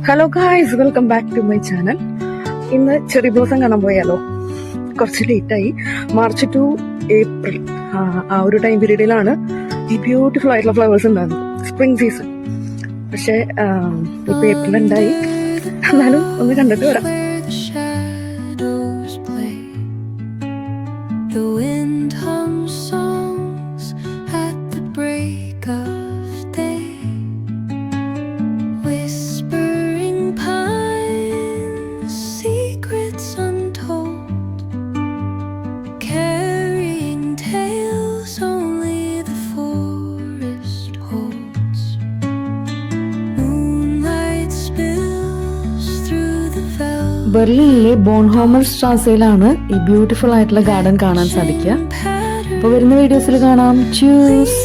Hello guys, welcome back to my channel. ഇന്ന് cherry blossom കാണാൻ പോയാലോ? കുറച്ച് ലേറ്റായി. മാർച്ച് ടു ഏപ്രിൽ ആ ഒരു ടൈം പീരീഡിലാണ് ഈ ബ്യൂട്ടിഫുൾ ആയിട്ടുള്ള ഫ്ലവേഴ്സ് ഉണ്ടാകുന്നത്, സ്പ്രിംഗ് സീസൺ. പക്ഷേ ഇപ്പൊ ഏപ്രിൽ ഉണ്ടായി. എന്നാലും ഒന്ന് കണ്ടിട്ട് വരാം. ബെർലിനിലെ ബോൺഹോമർ സ്ട്രാസയിലാണ് ഈ ബ്യൂട്ടിഫുൾ ആയിട്ടുള്ള ഗാർഡൻ കാണാൻ സാധിക്കുക. അപ്പോൾ വരുന്ന വീഡിയോസിൽ കാണാം. ചൂസ്.